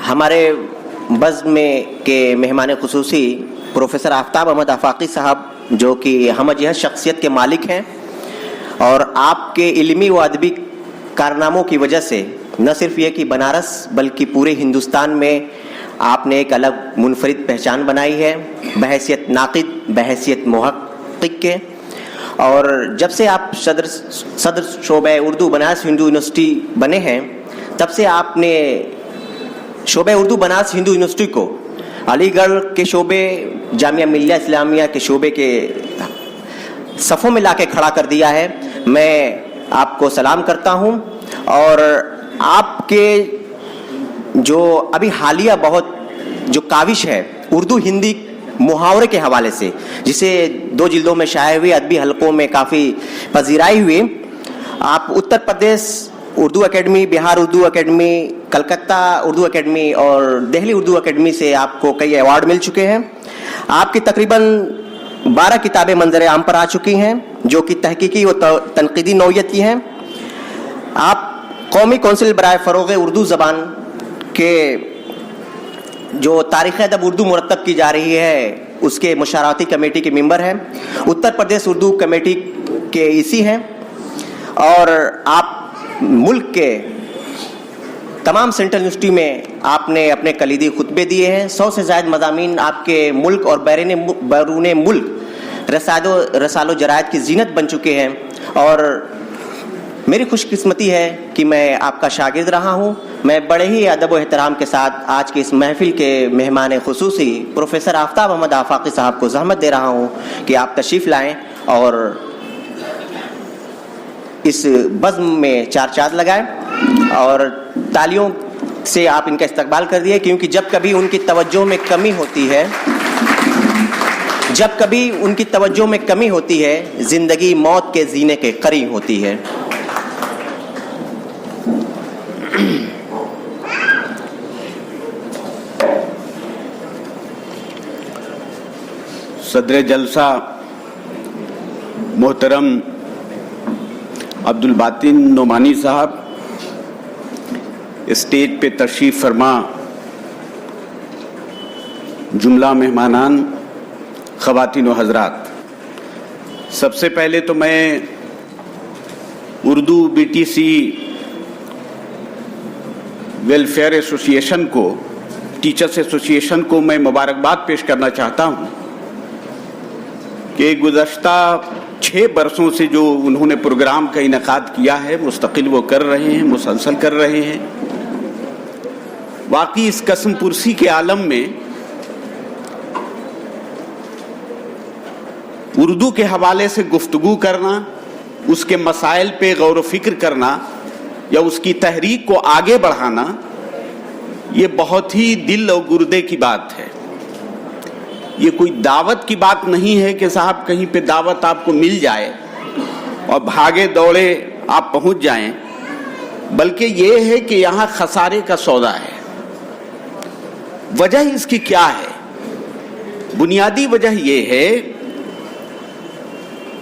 ہمارے بزم کے مہمان خصوصی پروفیسر آفتاب احمد آفاقی صاحب جو کہ ہم جہت شخصیت کے مالک ہیں، اور آپ کے علمی و ادبی کارناموں کی وجہ سے نہ صرف یہ کہ بنارس بلکہ پورے ہندوستان میں آپ نے ایک الگ منفرد پہچان بنائی ہے بحیثیت ناقد، بحیثیت محقق کے. اور جب سے آپ صدر شعبہ اردو بنارس ہندو یونیورسٹی بنے ہیں، تب سے آپ نے شعبہ اردو بنارس ہندو یونیورسٹی کو علی گڑھ کے شعبے، جامعہ ملیہ اسلامیہ کے شعبے کے صفوں میں لا کے کھڑا کر دیا ہے. میں آپ کو سلام کرتا ہوں. اور آپ کے جو ابھی حالیہ بہت جو کاوش ہے اردو ہندی محاورے کے حوالے سے، جسے 2 جلدوں میں شائع ہوئے، ادبی حلقوں میں کافی پذیرائی ہوئی، آپ اتر پردیش اردو اکیڈمی، بہار اردو اکیڈمی، کلکتہ اردو اکیڈمی اور دہلی اردو اکیڈمی سے آپ کو کئی ایوارڈ مل چکے ہیں. آپ کی تقریباً 12 کتابیں منظر عام پر آ چکی ہیں جو کہ تحقیقی و تنقیدی نوعیت کی ہیں. آپ قومی کونسل برائے فروغ اردو زبان کے جو تاریخ ادب اردو مرتب کی جا رہی ہے اس کے مشاورتی کمیٹی کے ممبر ہیں، اتر پردیش اردو کمیٹی کے ایسی ہیں، اور آپ ملک کے تمام سینٹرل یونیورسٹی میں آپ نے اپنے کلیدی خطبے دیے ہیں. 100 سے زائد مضامین آپ کے ملک اور بیرون ملک رسالوں جرائد کی زینت بن چکے ہیں. اور میری خوش قسمتی ہے کہ میں آپ کا شاگرد رہا ہوں. میں بڑے ہی ادب و احترام کے ساتھ آج کے اس محفل کے مہمان خصوصی پروفیسر آفتاب احمد آفاقی صاحب کو زحمت دے رہا ہوں کہ آپ تشریف لائیں اور اس بزم میں 4 چاند لگائیں، اور تالیوں سے آپ ان کا استقبال کر دیے، کیونکہ جب کبھی ان کی توجہ میں کمی ہوتی ہے، زندگی موت کے زینے کے قریب ہوتی ہے. صدر جلسہ محترم عبد الباطن نعمانی صاحب، اسٹیج پہ تشریف فرما جملہ مہمانان، خواتین و حضرات، سب سے پہلے تو میں اردو BTC ویلفیئر ایسوسی ایشن کو، ٹیچرز ایسوسی ایشن کو میں مبارکباد پیش کرنا چاہتا ہوں کہ گزشتہ 6 برسوں سے جو انہوں نے پروگرام کا انعقاد کیا ہے، مستقل وہ کر رہے ہیں، مسلسل کر رہے ہیں. واقعی اس قسم پرسی کے عالم میں اردو کے حوالے سے گفتگو کرنا، اس کے مسائل پہ غور و فکر کرنا یا اس کی تحریک کو آگے بڑھانا، یہ بہت ہی دل اور گردے کی بات ہے. یہ کوئی دعوت کی بات نہیں ہے کہ صاحب کہیں پہ دعوت آپ کو مل جائے اور بھاگے دوڑے آپ پہنچ جائیں، بلکہ یہ ہے کہ یہاں خسارے کا سودا ہے. وجہ اس کی کیا ہے؟ بنیادی وجہ یہ ہے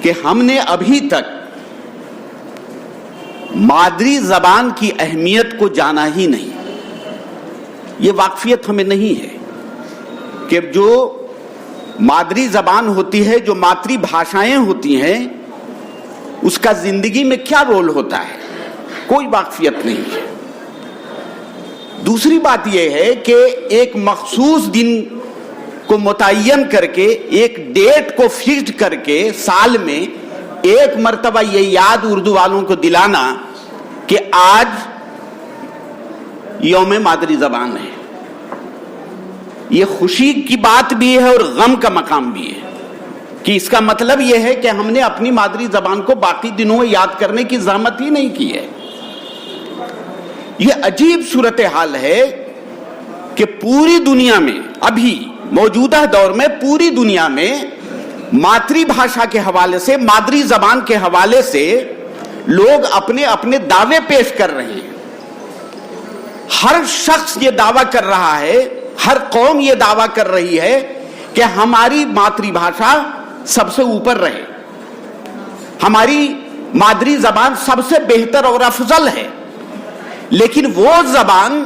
کہ ہم نے ابھی تک مادری زبان کی اہمیت کو جانا ہی نہیں. یہ واقفیت ہمیں نہیں ہے کہ جو مادری زبان ہوتی ہے، جو ماتری بھاشائیں ہوتی ہیں، اس کا زندگی میں کیا رول ہوتا ہے، کوئی واقفیت نہیں ہے. دوسری بات یہ ہے کہ ایک مخصوص دن کو متعین کر کے، ایک ڈیٹ کو فکسڈ کر کے سال میں ایک مرتبہ یہ یاد اردو والوں کو دلانا کہ آج یوم مادری زبان ہے. یہ خوشی کی بات بھی ہے اور غم کا مقام بھی ہے کہ اس کا مطلب یہ ہے کہ ہم نے اپنی مادری زبان کو باقی دنوں میں یاد کرنے کی زحمت ہی نہیں کی ہے. یہ عجیب صورتحال ہے کہ پوری دنیا میں، ابھی موجودہ دور میں پوری دنیا میں ماتری بھاشا کے حوالے سے، مادری زبان کے حوالے سے لوگ اپنے اپنے دعوے پیش کر رہے ہیں. ہر شخص یہ دعویٰ کر رہا ہے، ہر قوم یہ دعویٰ کر رہی ہے کہ ہماری ماتری بھاشا سب سے اوپر رہے، ہماری مادری زبان سب سے بہتر اور افضل ہے. لیکن وہ زبان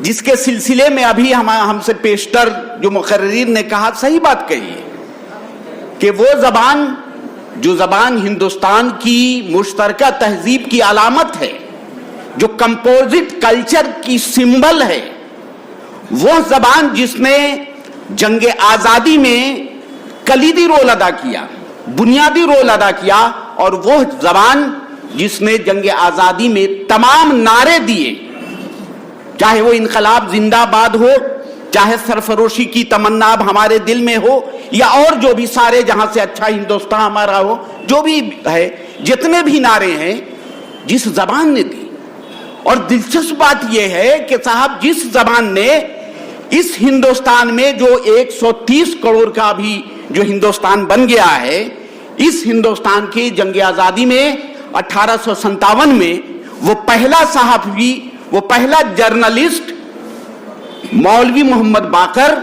جس کے سلسلے میں ابھی ہم سے پیشتر جو مقررین نے کہا صحیح بات کہی ہے کہ وہ زبان جو زبان ہندوستان کی مشترکہ تہذیب کی علامت ہے، جو کمپوزٹ کلچر کی سمبل ہے، وہ زبان جس نے جنگ آزادی میں کلیدی رول ادا کیا، بنیادی رول ادا کیا، اور وہ زبان جس نے جنگ آزادی میں تمام نعرے دیے، چاہے وہ انقلاب زندہ باد ہو، چاہے سرفروشی کی تمنا اب ہمارے دل میں ہو، یا اور جو بھی سارے جہاں سے اچھا ہندوستان ہمارا ہو، جو بھی ہے، جتنے بھی نعرے ہیں جس زبان نے دی. اور دلچسپ بات یہ ہے کہ صاحب جس زبان نے اس ہندوستان میں جو 130 کروڑ کا بھی جو ہندوستان بن گیا ہے، اس ہندوستان کی جنگ آزادی میں 1857 میں وہ پہلا صحافی، وہ پہلا جرنلسٹ مولوی محمد باقر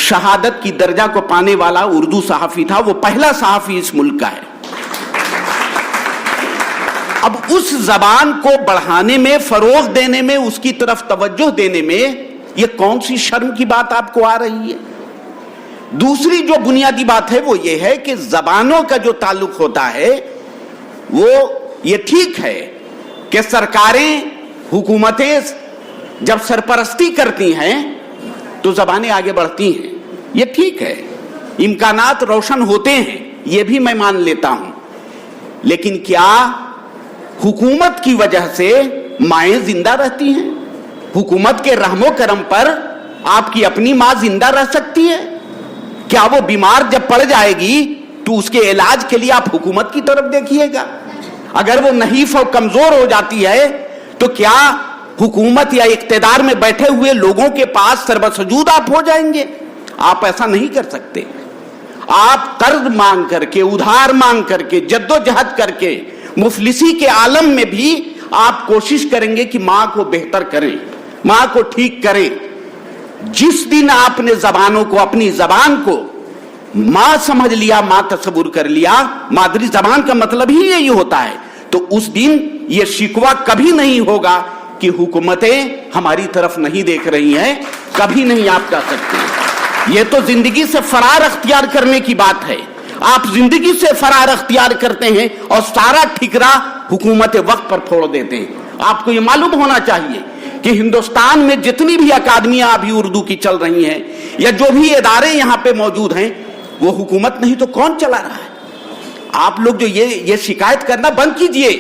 شہادت کی درجہ کو پانے والا اردو صحافی تھا، وہ پہلا صحافی اس ملک کا ہے. اب اس زبان کو بڑھانے میں، فروغ دینے میں، اس کی طرف توجہ دینے میں یہ کون سی شرم کی بات آپ کو آ رہی ہے؟ دوسری جو بنیادی بات ہے وہ یہ ہے کہ زبانوں کا جو تعلق ہوتا ہے وہ یہ ٹھیک ہے کہ سرکاریں، حکومتیں جب سرپرستی کرتی ہیں تو زبانیں آگے بڑھتی ہیں، یہ ٹھیک ہے، امکانات روشن ہوتے ہیں، یہ بھی میں مان لیتا ہوں. لیکن کیا حکومت کی وجہ سے مائیں زندہ رہتی ہیں؟ حکومت کے رحم و کرم پر آپ کی اپنی ماں زندہ رہ سکتی ہے؟ کیا وہ بیمار جب پڑ جائے گی تو اس کے علاج کے لیے آپ حکومت کی طرف دیکھیے گا؟ اگر وہ نحیف اور کمزور ہو جاتی ہے تو کیا حکومت یا اقتدار میں بیٹھے ہوئے لوگوں کے پاس سربسجود آپ ہو جائیں گے؟ آپ ایسا نہیں کر سکتے. آپ قرض مانگ کر کے، ادھار مانگ کر کے، جدوجہد کر کے، مفلسی کے عالم میں بھی آپ کوشش کریں گے کہ ماں کو بہتر کریں، ماں کو ٹھیک کریں. جس دن آپ نے زبانوں کو، اپنی زبان کو ماں سمجھ لیا، ماں تصور کر لیا، مادری زبان کا مطلب ہی یہی ہوتا ہے، تو اس دن یہ شکوہ کبھی نہیں ہوگا کہ حکومتیں ہماری طرف نہیں دیکھ رہی ہیں. کبھی نہیں آپ کہہ سکتے. یہ تو زندگی سے فرار اختیار کرنے کی بات ہے. آپ زندگی سے فرار اختیار کرتے ہیں اور سارا ٹھکرا حکومت وقت پر پھوڑ دیتے ہیں. آپ کو یہ معلوم ہونا چاہیے کہ ہندوستان میں جتنی بھی اکادمیاں ابھی اردو کی چل رہی ہیں یا جو بھی ادارے یہاں پہ موجود ہیں، وہ حکومت نہیں تو کون چلا رہا ہے؟ آپ لوگ جو یہ شکایت کرنا بند کیجئے.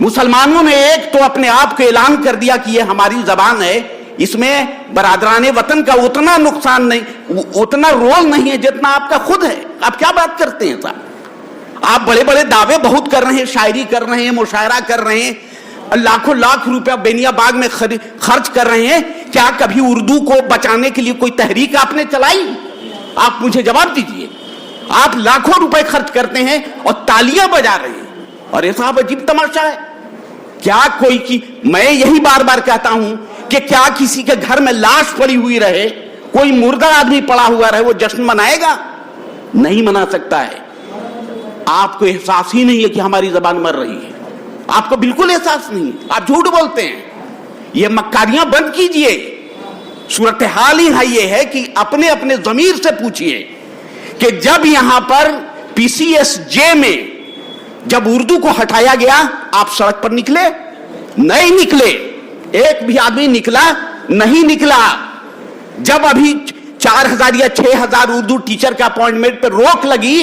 مسلمانوں نے ایک تو اپنے آپ کو اعلان کر دیا کہ یہ ہماری زبان ہے، اس میں برادران وطن کا اتنا نقصان نہیں، اتنا رول نہیں ہے جتنا آپ کا خود ہے. آپ کیا بات کرتے ہیں صاحب؟ آپ بڑے بڑے دعوے بہت کر رہے ہیں، شاعری کر رہے ہیں، مشاعرہ کر رہے ہیں، لاکھوں لاکھ روپیہ بینیا باغ میں خرچ کر رہے ہیں. کیا کبھی اردو کو بچانے کے لیے کوئی تحریک آپ نے چلائی؟ آپ مجھے جواب دیجئے. آپ لاکھوں روپے خرچ کرتے ہیں اور تالیاں بجا رہے ہیں. اور یہ صاحب عجیب تماشا ہے. کیا کوئی کی، میں یہی بار بار کہتا ہوں کہ کیا کسی کے گھر میں لاش پڑی ہوئی رہے، کوئی مردہ آدمی پڑا ہوا رہے، وہ جشن منائے گا؟ نہیں منا سکتا ہے. آپ کو احساس ہی نہیں ہے کہ ہماری زبان مر رہی ہے. آپ کو بالکل احساس نہیں. آپ جھوٹ بولتے ہیں. یہ مکاریاں بند کیجئے. صورتحال ہی یہ ہے کہ اپنے اپنے ضمیر سے پوچھئے کہ جب یہاں پر پی سی ایس جے میں جب اردو کو ہٹایا گیا، آپ سڑک پر نکلے؟ نہیں نکلے. ایک بھی آدمی نکلا؟ نہیں نکلا. جب ابھی 4000 یا 6000 اردو ٹیچر کا اپوائنٹمنٹ پہ روک لگی،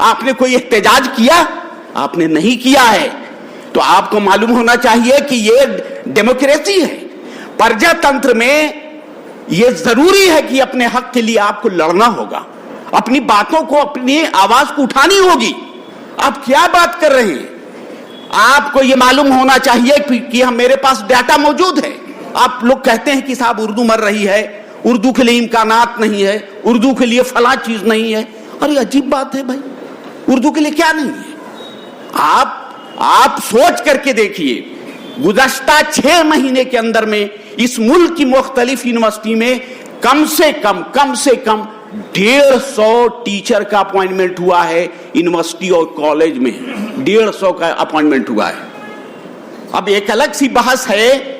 آپ نے کوئی احتجاج کیا؟ آپ نے نہیں کیا ہے. تو آپ کو معلوم ہونا چاہیے کہ یہ ڈیموکریسی ہے. پرجا تنتر میں یہ ضروری ہے کہ اپنے حق کے لیے آپ کو لڑنا ہوگا، اپنی باتوں کو، اپنی آواز کو اٹھانی ہوگی. آپ کیا بات کر رہے ہیں؟ آپ کو یہ معلوم ہونا چاہیے کہ میرے پاس ڈیٹا موجود ہے. آپ لوگ کہتے ہیں کہ صاحب اردو مر رہی ہے، اردو کے لیے امکانات نہیں ہے، اردو کے لیے فلاں چیز نہیں ہے. ارے عجیب بات ہے بھائی، اردو کے لیے کیا نہیں ہے؟ آپ سوچ کر کے دیکھیے، گزشتہ 6 مہینے کے اندر میں اس ملک کی مختلف یونیورسٹی میں کم سے کم 150 ٹیچر کا اپوائنٹمنٹ ہوا ہے. یونیورسٹی اور کالج میں 150 کا اپوائنٹمنٹ ہوا ہے. اب ایک الگ سی بحث ہے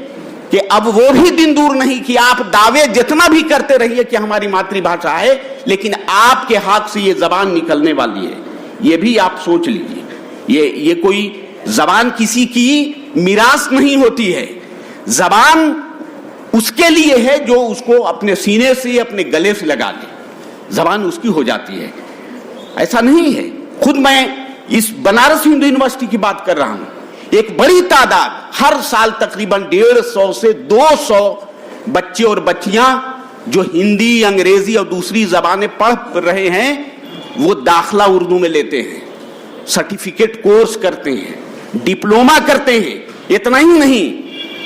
کہ اب وہ بھی دن دور نہیں کہ آپ دعوے جتنا بھی کرتے رہیے کہ ہماری ماتری بھاشا ہے، لیکن آپ کے ہاتھ سے یہ زبان نکلنے والی ہے. یہ بھی آپ سوچ لیجیے. یہ کوئی زبان کسی کی میراث نہیں ہوتی ہے. زبان اس کے لیے ہے جو اس کو اپنے سینے سے اپنے گلے سے لگا لے، زبان اس کی ہو جاتی ہے. ایسا نہیں ہے. خود میں اس بنارس ہندو یونیورسٹی کی بات کر رہا ہوں. ایک بڑی تعداد ہر سال تقریباً 150 سے 200 بچے اور بچیاں جو ہندی، انگریزی اور دوسری زبانیں پڑھ رہے ہیں وہ داخلہ اردو میں لیتے ہیں، سرٹیفکیٹ کورس کرتے ہیں، ڈپلوما کرتے ہیں. اتنا ہی نہیں،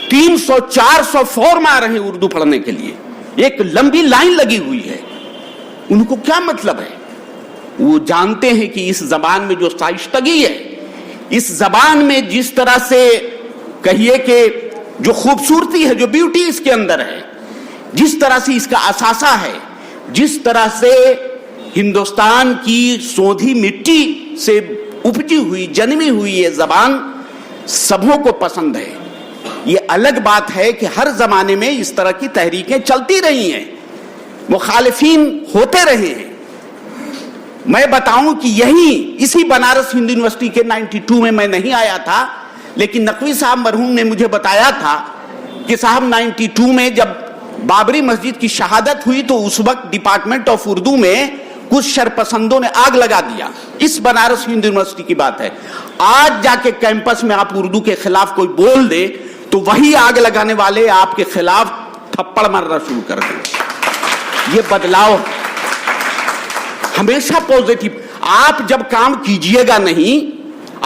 300-400 فارم آ رہے ہیں اردو پڑھنے کے لیے. ایک لمبی لائن لگی ہوئی ہے. ان کو کیا مطلب ہے؟ وہ جانتے ہیں کہ اس زبان میں جو شائستگی ہے، اس زبان میں جس طرح سے کہیے کہ جو خوبصورتی ہے، جو بیوٹی اس کے اندر ہے، جس طرح سے اس کا اثاثہ ہے، جس طرح سے ہندوستان کی سوندھی مٹی سے اپجی ہوئی، جنمی ہوئی یہ زبان سبوں کو پسند ہے. یہ الگ بات ہے کہ ہر زمانے میں اس طرح کی تحریکیں چلتی رہی ہیں، مخالفین ہوتے رہے ہیں. میں بتاؤں کہ اسی بنارس ہندو یونیورسٹی کے 92 میں میں نہیں آیا تھا، لیکن نقوی صاحب مرحوم نے مجھے بتایا تھا کہ صاحب 92 میں جب بابری مسجد کی شہادت ہوئی تو اس وقت ڈپارٹمنٹ آف اردو میں کچھ شرپسندوں نے آگ لگا دیا. اس بنارس ہندو یونیورسٹی کی بات ہے. آج جا کے کیمپس میں آپ اردو کے خلاف کوئی بول دے تو وہی آگ لگانے والے آپ کے خلاف تھپڑ مارنا شروع کر دیں. یہ بدلاؤ ہمیشہ پوزیٹو. آپ جب کام کیجئے گا نہیں،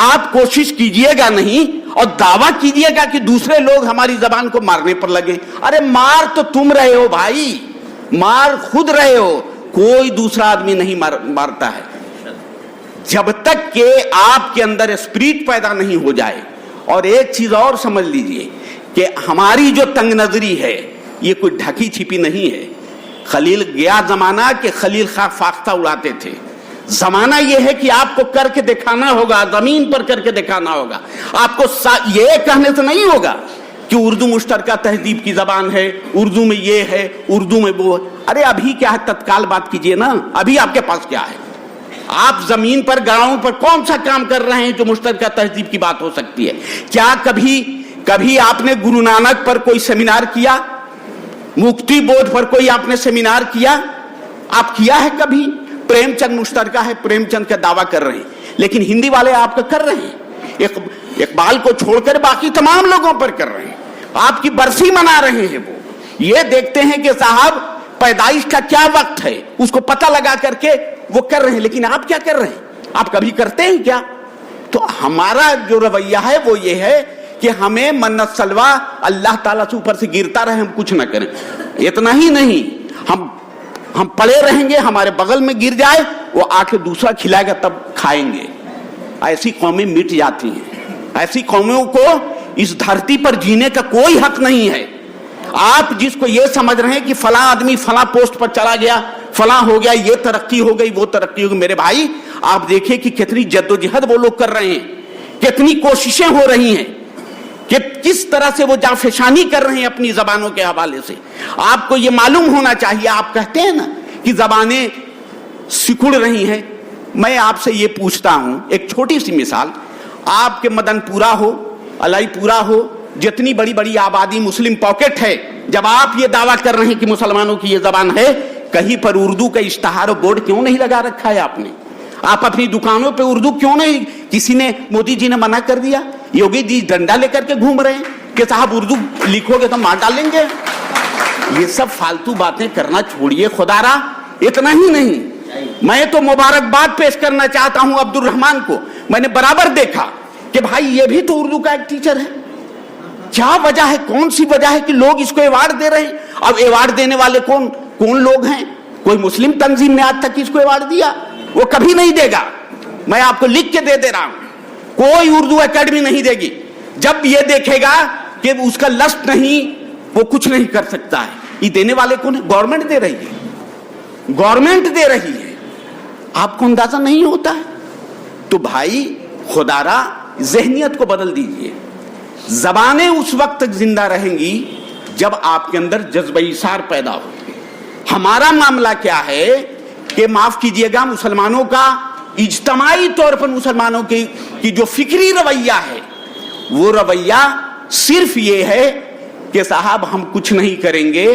آپ کوشش کیجئے گا نہیں اور دعویٰ کیجئے گا کہ دوسرے لوگ ہماری زبان کو مارنے پر لگے. ارے مار تو تم رہے ہو بھائی، مار خود رہے ہو، کوئی دوسرا آدمی نہیں مارتا ہے. جب تک کہ آپ کے اندر اسپرٹ پیدا نہیں ہو جائے. اور ایک چیز اور سمجھ لیجئے کہ ہماری جو تنگ نظری ہے یہ کوئی ڈھکی چھپی نہیں ہے. خلیل گیا زمانہ کہ خلیل خواہ فاختہ اڑاتے تھے. زمانہ یہ ہے کہ آپ کو کر کے دکھانا ہوگا، زمین پر کر کے دکھانا ہوگا. آپ کو یہ کہنے سے نہیں ہوگا کہ اردو مشترکہ تہذیب کی زبان ہے، اردو میں یہ ہے، اردو میں وہ ہے. ارے ابھی کیا ہے، تتکال بات کیجئے نا. ابھی آپ کے پاس کیا ہے؟ آپ زمین پر گراؤنڈ پر کون سا کام کر رہے ہیں جو مشترکہ تہذیب کی بات ہو سکتی ہے؟ کیا کبھی آپ نے گرو نانک پر کوئی سیمینار کیا؟ مکتی بودھ پر کوئی آپ نے سیمینار کیا؟ آپ کیا ہے کبھی؟ پریم چند مشترکہ ہے، پریم چند کا دعویٰ کر رہے ہیں، لیکن ہندی والے آپ کا کر رہے ہیں. اقبال کو چھوڑ کر باقی تمام لوگوں پر کر رہے ہیں. آپ کی برسی منا رہے ہیں. وہ یہ دیکھتے ہیں کہ صاحب پیدائش کا کیا وقت ہے، اس کو پتہ لگا کر کے وہ کر رہے ہیں. لیکن آپ کیا کر رہے ہیں؟ آپ کبھی کرتے ہیں کیا؟ تو ہمارا جو رویہ ہے وہ یہ ہے کہ ہمیں منت سلوا اللہ تعالیٰ سے اوپر سے گرتا رہے، ہم کچھ نہ کریں. اتنا ہی نہیں، ہم پڑے رہیں گے، ہمارے بغل میں گر جائے وہ آ کے دوسرا کھلائے گا تب کھائیں گے. ایسی قومیں مٹ جاتی ہیں. ایسی قوموں کو اس دھرتی پر جینے کا کوئی حق نہیں ہے. آپ جس کو یہ سمجھ رہے ہیں کہ فلاں آدمی فلاں پوسٹ پر چلا گیا، فلاں ہو گیا، یہ ترقی ہو گئی، وہ ترقی ہو گئی. میرے بھائی آپ دیکھیں کہ کتنی جدوجہد وہ لوگ کر رہے ہیں، کتنی کوششیں ہو رہی ہیں، کہ کس طرح سے وہ جانفشانی کر رہے ہیں اپنی زبانوں کے حوالے سے. آپ کو یہ معلوم ہونا چاہیے. آپ کہتے ہیں نا کہ زبانیں سکڑ رہی ہیں. میں آپ سے یہ پوچھتا ہوں، ایک چھوٹی سی مثال. آپ کے مدن پورا ہو، الائی پورا ہو، جتنی بڑی بڑی آبادی مسلم پاکٹ ہے، جب آپ یہ دعویٰ کر رہے ہیں کہ مسلمانوں کی یہ زبان ہے، کہیں پر اردو کا اشتہار و بورڈ کیوں نہیں لگا رکھا ہے آپ نے؟ آپ اپنی دکانوں پہ اردو کیوں نہیں؟ کسی نے، مودی جی نے منع کر دیا؟ یوگی جی ڈنڈا لے کر کے گھوم رہے ہیں کہ صاحب اردو لکھو گے تو مار ڈالیں گے. یہ سب فالتو باتیں کرنا چھوڑیے خدا را. اتنا ہی نہیں، میں تو مبارکباد پیش کرنا چاہتا ہوں عبد الرحمان کو. میں نے برابر دیکھا کہ بھائی یہ بھی تو اردو کا ایک ٹیچر ہے. کیا وجہ ہے، کون سی وجہ ہے کہ لوگ اس کو ایوارڈ دے رہے ہیں؟ اب ایوارڈ دینے والے کون لوگ ہیں؟ کوئی مسلم تنظیم نے آج تک اس کو ایوارڈ دیا؟ وہ کبھی نہیں دے گا. میں آپ کو لکھ کے دے رہا ہوں، کوئی اردو اکیڈمی نہیں دے گی. جب یہ دیکھے گا کہ اس کا لسٹ نہیں، وہ کچھ نہیں کر سکتا ہے. یہ دینے والے کون ہے؟ گورنمنٹ دے رہی ہے، گورنمنٹ دے رہی ہے. آپ کو اندازہ نہیں ہوتا ہے؟ تو بھائی خدا را ذہنیت کو بدل دیجئے. زبانیں اس وقت تک زندہ رہیں گی جب آپ کے اندر جذبہ ایثار پیدا ہو. ہمارا معاملہ کیا ہے کہ معاف کیجئے گا مسلمانوں کا اجتماعی طور پر مسلمانوں کی جو فکری رویہ ہے وہ رویہ صرف یہ ہے کہ صاحب ہم کچھ نہیں کریں گے,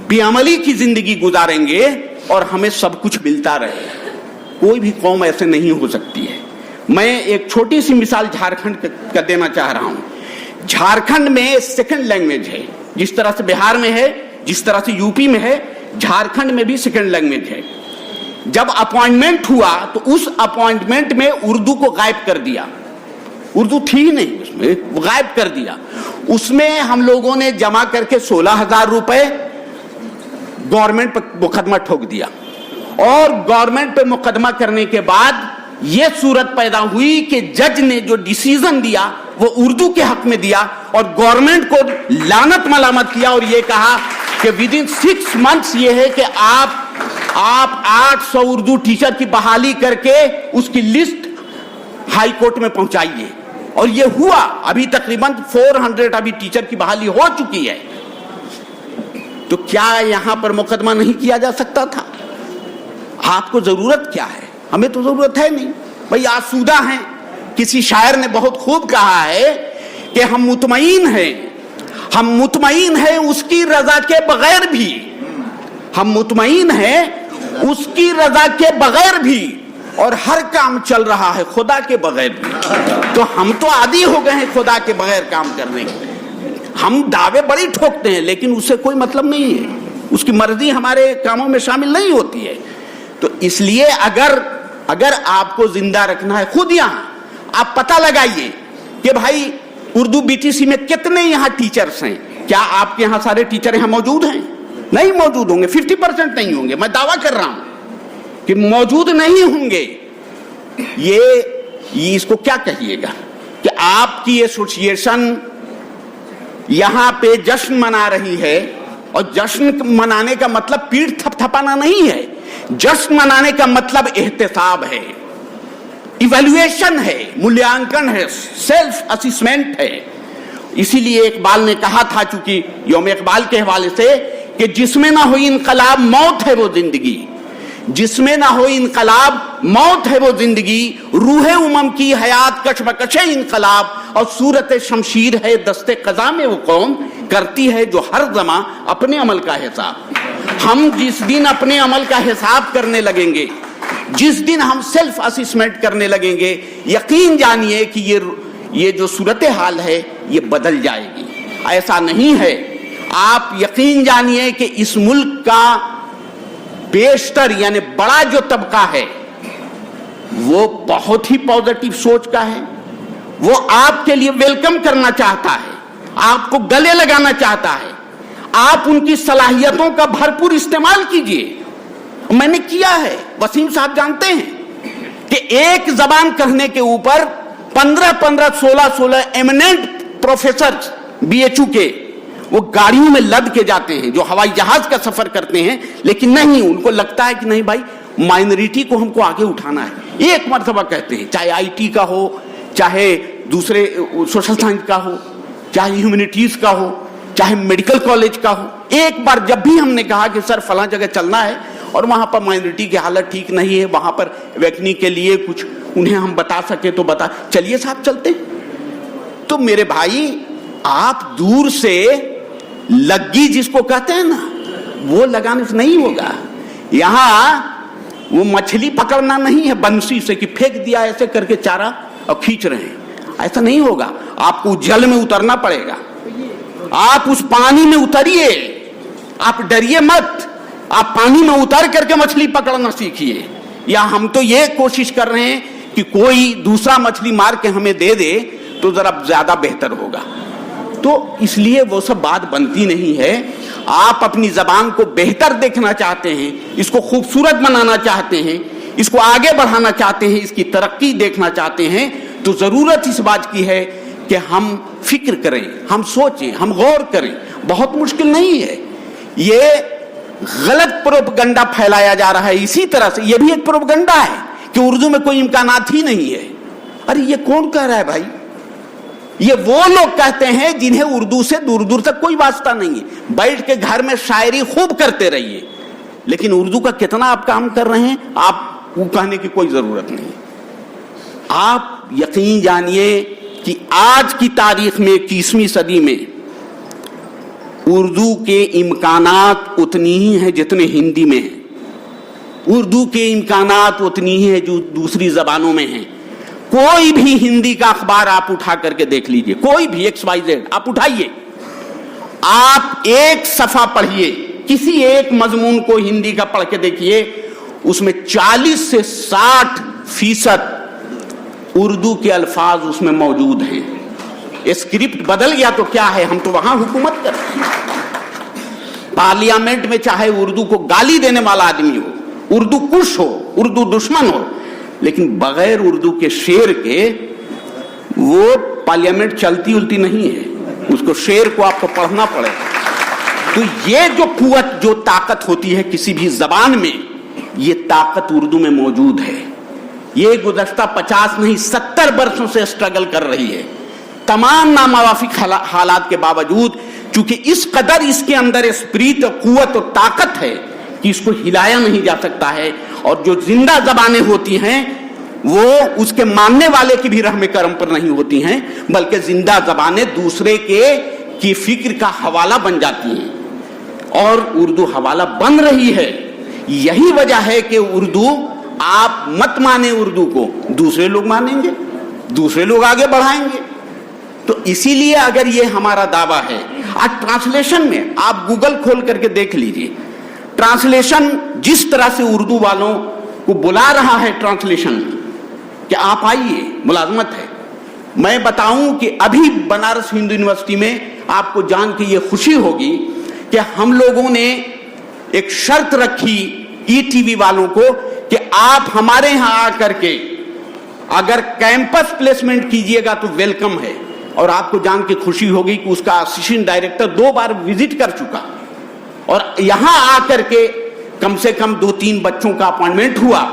بے عملی کی زندگی گزاریں گے اور ہمیں سب کچھ ملتا رہے. کوئی بھی قوم ایسے نہیں ہو سکتی ہے. میں ایک چھوٹی سی مثال جھارکھنڈ کا دینا چاہ رہا ہوں. جھارکھنڈ میں سیکنڈ لینگویج ہے, جس طرح سے بہار میں ہے, جس طرح سے یو پی میں ہے, جھارکھنڈ میں بھی سیکنڈ لینگویج ہے. جب اپوائنٹمنٹ ہوا تو اس اپوائنٹمنٹ میں اردو کو غائب کر دیا. اردو تھی ہی نہیں اس میں, غائب کر دیا. اس میں ہم لوگوں نے جمع کر کے 16,000 روپے گورنمنٹ پر مقدمہ ٹھوک دیا, اور گورنمنٹ پر مقدمہ کرنے کے بعد یہ صورت پیدا ہوئی کہ جج نے جو ڈیسیژن دیا وہ اردو کے حق میں دیا, اور گورنمنٹ کو لعنت ملامت کیا اور یہ کہا کہ ود ان 6 months یہ ہے کہ آپ 800 اردو ٹیچر کی بحالی کر کے اس کی لسٹ ہائی کورٹ میں پہنچائیے. اور یہ ہوا. ابھی تقریباً 400 ابھی ٹیچر کی بحالی ہو چکی ہے. تو کیا یہاں پر مقدمہ نہیں کیا جا سکتا تھا؟ آپ کو ضرورت کیا ہے؟ ہمیں تو ضرورت ہے نہیں بھائی, آسودہ ہیں. کسی شاعر نے بہت خوب کہا ہے کہ ہم مطمئن ہیں اس کی رضا کے بغیر بھی, ہم مطمئن ہیں اس کی رضا کے بغیر بھی, اور ہر کام چل رہا ہے خدا کے بغیر بھی. تو ہم تو عادی ہو گئے ہیں خدا کے بغیر کام کرنے کے. ہم دعوے بڑی ٹھوکتے ہیں لیکن اس سے کوئی مطلب نہیں ہے, اس کی مرضی ہمارے کاموں میں شامل نہیں ہوتی ہے. تو اس لیے اگر آپ کو زندہ رکھنا ہے, خود یہاں آپ پتہ لگائیے کہ بھائی اردو BTC میں کتنے یہاں ٹیچرز ہیں. کیا آپ کے یہاں سارے ٹیچر یہاں موجود ہیں؟ نہیں موجود ہوں گے, 50% نہیں ہوں گے. میں دعویٰ کر رہا ہوں کہ موجود نہیں ہوں گے. یہ اس کو کیا کہیے گا کہ آپ کی ایسوسیشن یہاں پہ جشن منا رہی ہے, اور جشن منانے کا مطلب پیٹھ تھپتھپانا نہیں ہے. جشن منانے کا مطلب احتساب ہے, ایویلویشن ہے, مولیانکن ہے, سیلف اسسمنٹ ہے. اسی لیے اقبال نے کہا تھا, چونکہ یوم اقبال کے حوالے سے, کہ جس میں نہ ہوئی انقلاب موت ہے وہ زندگی, جس میں نہ ہوئی انقلاب موت ہے وہ زندگی, روح امم کی حیات کش بکش انقلاب, اور صورت شمشیر ہے دست قضا میں وہ قوم, کرتی ہے جو ہر زمان اپنے عمل کا حساب. ہم جس دن اپنے عمل کا حساب کرنے لگیں گے, جس دن ہم سیلف اسسمنٹ کرنے لگیں گے, یقین جانیے کہ یہ جو صورتحال ہے یہ بدل جائے گی. ایسا نہیں ہے. آپ یقین جانیے کہ اس ملک کا بیشتر یعنی بڑا جو طبقہ ہے وہ بہت ہی پازیٹیو سوچ کا ہے. وہ آپ کے لیے ویلکم کرنا چاہتا ہے, آپ کو گلے لگانا چاہتا ہے. آپ ان کی صلاحیتوں کا بھرپور استعمال کیجئے. میں نے کیا ہے, وسیم صاحب جانتے ہیں کہ ایک زبان کہنے کے اوپر 15 16 ایمننٹ پروفیسر BHU کے وہ گاڑیوں میں لد کے جاتے ہیں, جو ہوائی جہاز کا سفر کرتے ہیں, لیکن نہیں, ان کو لگتا ہے کہ نہیں بھائی مائنورٹی کو ہم کو آگے اٹھانا ہے. ایک مرتبہ کہتے ہیں, چاہے IT کا ہو, چاہے دوسرے سوشل سائنس کا ہو, چاہے ہیومینٹیز کا ہو, چاہے میڈیکل کالج کا ہو. ایک بار جب بھی ہم نے کہا کہ سر فلاں جگہ چلنا ہے اور وہاں پر مائنورٹی کی حالت ٹھیک نہیں ہے, وہاں پر ویکنی کے لیے کچھ انہیں ہم بتا سکے تو بتا, چلیے صاحب چلتے. تو میرے بھائی آپ دور سے لگی جس کو کہتے ہیں نا, وہ لگانے سے نہیں ہوگا. یہاں وہ مچھلی پکڑنا نہیں ہے بنسی سے کہ پھینک دیا ایسے کر کے چارہ اور کھینچ رہے ہیں, ایسا نہیں ہوگا. آپ کو جل میں اترنا پڑے گا, آپ اس پانی میں اتریے, آپ ڈریے مت, آپ پانی میں اتر کر کے مچھلی پکڑنا سیکھیے. یا ہم تو یہ کوشش کر رہے ہیں کہ کوئی دوسرا مچھلی مار کے ہمیں دے دے تو ذرا زیادہ بہتر ہوگا. تو اس لیے وہ سب بات بنتی نہیں ہے. آپ اپنی زبان کو بہتر دیکھنا چاہتے ہیں, اس کو خوبصورت بنانا چاہتے ہیں, اس کو آگے بڑھانا چاہتے ہیں, اس کی ترقی دیکھنا چاہتے ہیں, تو ضرورت اس بات کی ہے کہ ہم فکر کریں, ہم سوچیں, ہم غور کریں. بہت مشکل نہیں ہے. یہ غلط پروپگنڈا پھیلایا جا رہا ہے. اسی طرح سے یہ بھی ایک پروپگنڈا ہے کہ اردو میں کوئی امکانات ہی نہیں ہے. ارے یہ کون کہہ رہا ہے بھائی؟ یہ وہ لوگ کہتے ہیں جنہیں اردو سے دور دور تک کوئی واسطہ نہیں ہے. بیٹھ کے گھر میں شاعری خوب کرتے رہیے, لیکن اردو کا کتنا آپ کام کر رہے ہیں آپ کو کہنے کی کوئی ضرورت نہیں. آپ یقین جانیے کہ آج کی تاریخ میں 21ویں صدی میں اردو کے امکانات اتنی ہی ہیں جتنے ہندی میں ہیں. اردو کے امکانات اتنی ہی ہیں جو دوسری زبانوں میں ہیں. کوئی بھی ہندی کا اخبار آپ اٹھا کر کے دیکھ لیجئے, کوئی بھی XYZ آپ اٹھائیے, آپ ایک صفحہ پڑھیے, کسی ایک مضمون کو ہندی کا پڑھ کے دیکھیے, اس میں 40 سے 60% اردو کے الفاظ اس میں موجود ہیں. اسکرپٹ بدل گیا تو کیا ہے, ہم تو وہاں حکومت کرتے ہیں. پارلیامنٹ میں چاہے اردو کو گالی دینے والا آدمی ہو, اردو کش ہو, اردو دشمن ہو, لیکن بغیر اردو کے شعر کے وہ پارلیمنٹ چلتی التی نہیں ہے. اس کو شعر کو آپ کو پڑھنا پڑے. تو یہ جو قوت, جو طاقت ہوتی ہے کسی بھی زبان میں, یہ طاقت اردو میں موجود ہے. یہ گزشتہ 50 نہیں 70 برسوں سے اسٹرگل کر رہی ہے. تمام ناموافق حالات کے باوجود, چونکہ اس قدر اس کے اندر اسپرٹ اور قوت اور طاقت ہے کہ اس کو ہلایا نہیں جا سکتا ہے. اور جو زندہ زبانیں ہوتی ہیں وہ اس کے ماننے والے کی بھی رحم کرم پر نہیں ہوتی ہیں, بلکہ زندہ زبانیں دوسرے کی فکر کا حوالہ بن جاتی ہیں. اور اردو حوالہ بن رہی ہے. یہی وجہ ہے کہ اردو, آپ مت مانے اردو کو, دوسرے لوگ مانیں گے, دوسرے لوگ آگے بڑھائیں گے. تو اسی لیے اگر یہ ہمارا دعویٰ ہے, آج ٹرانسلیشن میں آپ گوگل کھول کر کے دیکھ لیجئے, ٹرانسلیشن جس طرح سے اردو والوں کو بلا رہا ہے ٹرانسلیشن کہ آپ آئیے, ملازمت ہے. میں بتاؤں کہ ابھی بنارس ہندو یونیورسٹی میں آپ کو جان کے یہ خوشی ہوگی کہ ہم لوگوں نے ایک شرط رکھی ETV والوں کو کہ آپ ہمارے یہاں آ کر کے اگر کیمپس پلیسمنٹ کیجئے گا تو ویلکم ہے. اور آپ کو جان کے خوشی ہوگی کہ اس کا اسسٹنٹ ڈائریکٹر 2 بار وزٹ کر چکا, اور یہاں آ کر کے کم سے کم 2-3 بچوں کا اپوائنٹمنٹ ہوا.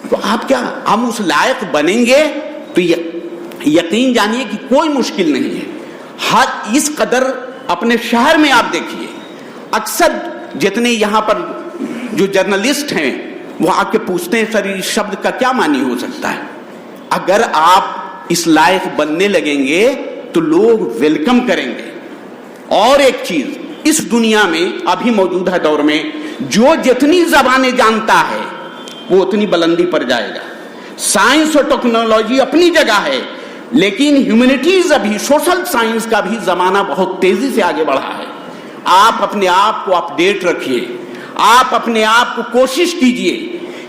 تو آپ کیا ہم اس لائق بنیں گے؟ تو یقین جانیے کہ کوئی مشکل نہیں ہے. ہر اس قدر اپنے شہر میں آپ دیکھیے, اکثر جتنے یہاں پر جو جرنلسٹ ہیں وہ آ کے پوچھتے ہیں سر اس شبد کا کیا معنی ہو سکتا ہے. اگر آپ اس لائق بننے لگیں گے تو لوگ ویلکم کریں گے. اور ایک چیز, اس دنیا میں ابھی موجودہ دور میں جو جتنی زبانیں جانتا ہے وہ اتنی بلندی پر جائے گا. سائنس اور ٹیکنالوجی اپنی جگہ ہے, لیکن ہیومینٹیز ابھی, سوشل سائنس کا بھی زمانہ بہت تیزی سے آگے بڑھا ہے. آپ اپنے آپ کو اپڈیٹ رکھیے, آپ اپنے آپ کو کوشش کیجئے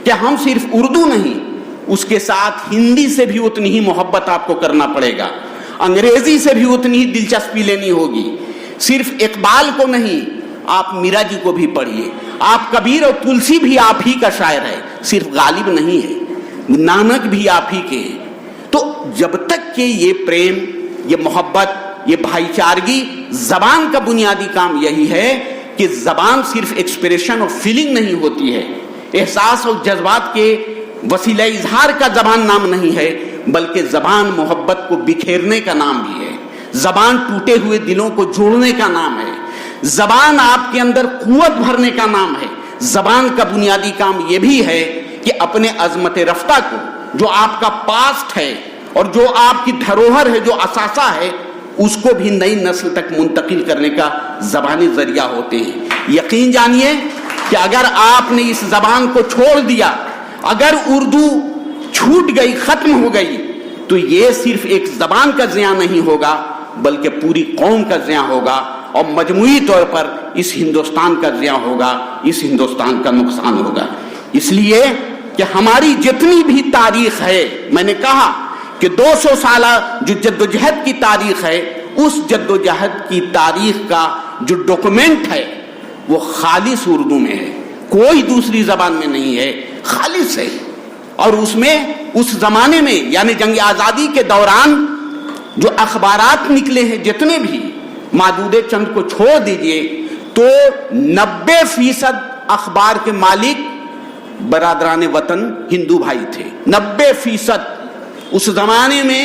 کہ ہم صرف اردو نہیں, اس کے ساتھ ہندی سے بھی اتنی ہی محبت آپ کو کرنا پڑے گا, انگریزی سے بھی اتنی ہی دلچسپی لینی ہوگی. صرف اقبال کو نہیں, آپ میرا جی کو بھی پڑھیے. آپ کبیر اور تلسی بھی آپ ہی کا شاعر ہے, صرف غالب نہیں ہے, نانک بھی آپ ہی کے ہیں. تو جب تک کہ یہ پریم, یہ محبت, یہ بھائی چارگی, زبان کا بنیادی کام یہی ہے کہ زبان صرف ایکسپریشن اور فیلنگ نہیں ہوتی ہے, احساس اور جذبات کے وسیلہ اظہار کا زبان نام نہیں ہے, بلکہ زبان محبت کو بکھیرنے کا نام بھی ہے. زبان ٹوٹے ہوئے دلوں کو جوڑنے کا نام ہے. زبان آپ کے اندر قوت بھرنے کا نام ہے. زبان کا بنیادی کام یہ بھی ہے کہ اپنے عظمت رفتہ کو, جو آپ کا پاسٹ ہے اور جو آپ کی دھروہر ہے, جو اثاثہ ہے, اس کو بھی نئی نسل تک منتقل کرنے کا زبانی ذریعہ ہوتے ہیں. یقین جانیے کہ اگر آپ نے اس زبان کو چھوڑ دیا, اگر اردو چھوٹ گئی, ختم ہو گئی, تو یہ صرف ایک زبان کا زیاں نہیں ہوگا بلکہ پوری قوم کا زیاں ہوگا, اور مجموعی طور پر اس ہندوستان کا زیاں ہوگا, اس ہندوستان کا نقصان ہوگا. اس لیے کہ ہماری جتنی بھی تاریخ ہے, میں نے کہا کہ 200 سالہ جو جدوجہد کی تاریخ ہے, اس جدوجہد کی تاریخ کا جو ڈاکومنٹ ہے وہ خالص اردو میں ہے, کوئی دوسری زبان میں نہیں ہے, خالص ہے. اور اس میں اس زمانے میں یعنی جنگ آزادی کے دوران جو اخبارات نکلے ہیں جتنے بھی, معدود چند کو چھوڑ دیجئے, تو 90% اخبار کے مالک برادران وطن ہندو بھائی تھے. 90%. اس زمانے میں